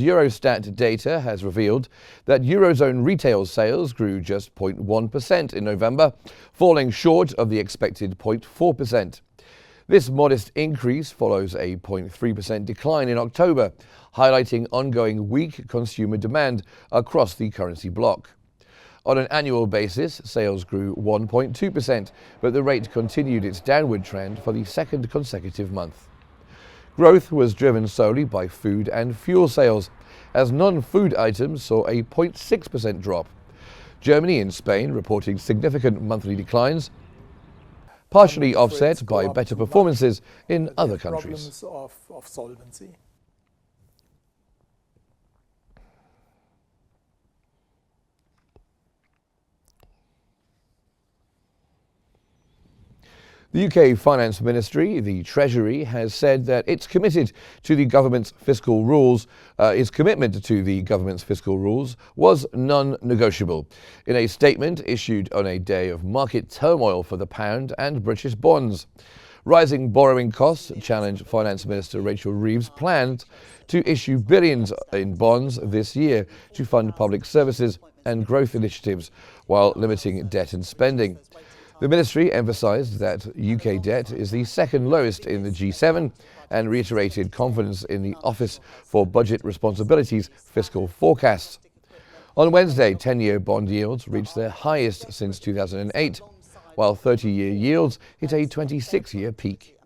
Eurostat data has revealed that Eurozone retail sales grew just 0.1% in November, falling short of the expected 0.4%. This modest increase follows a 0.3% decline in October, highlighting ongoing weak consumer demand across the currency bloc. On an annual basis, sales grew 1.2%, but the rate continued its downward trend for the second consecutive month. Growth was driven solely by food and fuel sales, as non-food items saw a 0.6% drop. Germany and Spain reporting significant monthly declines, partially offset by better performances in other countries. The UK Finance Ministry, the Treasury, has said that it's committed to the government's fiscal rules. Its commitment to the government's fiscal rules was non-negotiable. In a statement issued on a day of market turmoil for the pound and British bonds, rising borrowing costs challenged Finance Minister Rachel Reeves' plans to issue billions in bonds this year to fund public services and growth initiatives while limiting debt and spending. The ministry emphasised that UK debt is the second lowest in the G7 and reiterated confidence in the Office for Budget Responsibility's fiscal forecasts. On Wednesday, 10-year bond yields reached their highest since 2008, while 30-year yields hit a 26-year peak.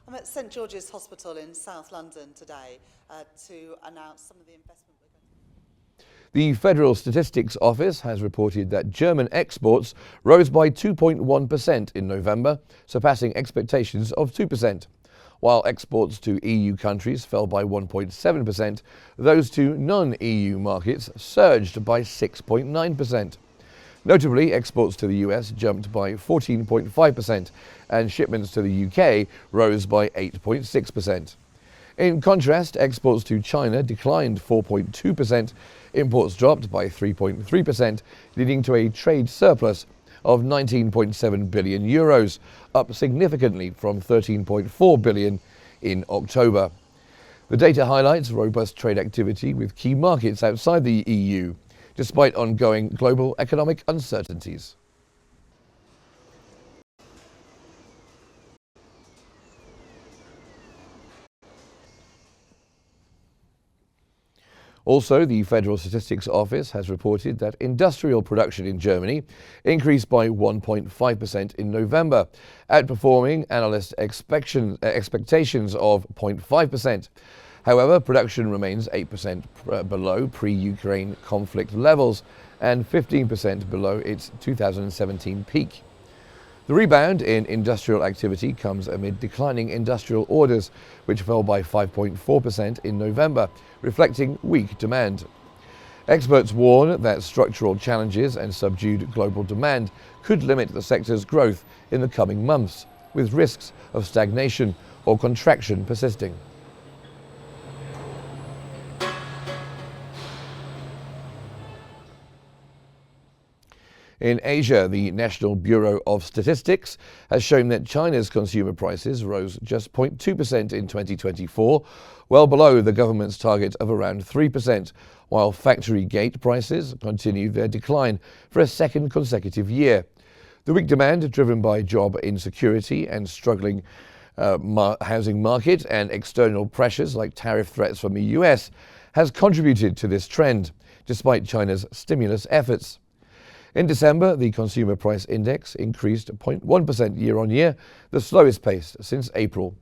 I'm at St George's Hospital in South London today to announce some of the investment. The Federal Statistics Office has reported that German exports rose by 2.1% in November, surpassing expectations of 2%. While exports to EU countries fell by 1.7%, those to non-EU markets surged by 6.9%. Notably, exports to the US jumped by 14.5%, and shipments to the UK rose by 8.6%. In contrast, exports to China declined 4.2%, imports dropped by 3.3%, leading to a trade surplus of 19.7 billion euros, up significantly from 13.4 billion in October. The data highlights robust trade activity with key markets outside the EU, despite ongoing global economic uncertainties. Also, the Federal Statistics Office has reported that industrial production in Germany increased by 1.5% in November, outperforming analyst expectations of 0.5%. However, production remains 8% below pre-Ukraine conflict levels and 15% below its 2017 peak. The rebound in industrial activity comes amid declining industrial orders, which fell by 5.4% in November, reflecting weak demand. Experts warn that structural challenges and subdued global demand could limit the sector's growth in the coming months, with risks of stagnation or contraction persisting. In Asia, the National Bureau of Statistics has shown that China's consumer prices rose just 0.2% in 2024, well below the government's target of around 3%, while factory gate prices continued their decline for a second consecutive year. The weak demand, driven by job insecurity and struggling housing market and external pressures like tariff threats from the US, has contributed to this trend, despite China's stimulus efforts. In December, the Consumer Price Index increased 0.1% year-on-year, the slowest pace since April.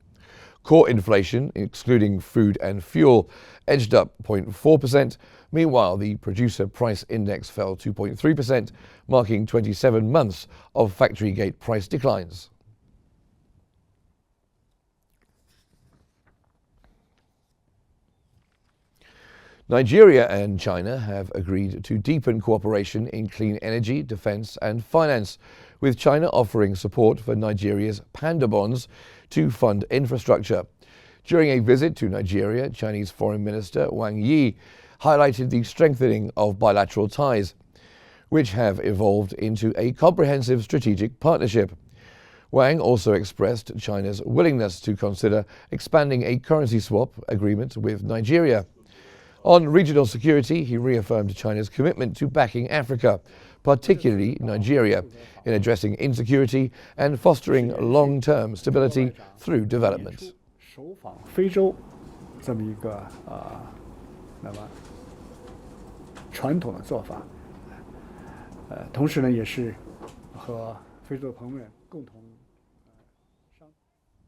Core inflation, excluding food and fuel, edged up 0.4%. Meanwhile, the Producer Price Index fell 2.3%, marking 27 months of factory gate price declines. Nigeria and China have agreed to deepen cooperation in clean energy, defense and finance, with China offering support for Nigeria's panda bonds to fund infrastructure. During a visit to Nigeria, Chinese Foreign Minister Wang Yi highlighted the strengthening of bilateral ties, which have evolved into a comprehensive strategic partnership. Wang also expressed China's willingness to consider expanding a currency swap agreement with Nigeria. On regional security, he reaffirmed China's commitment to backing Africa, particularly Nigeria, in addressing insecurity and fostering long-term stability through development. 首访非洲这么一个那么传统的做法，同时呢，也是和非洲的朋友们共同。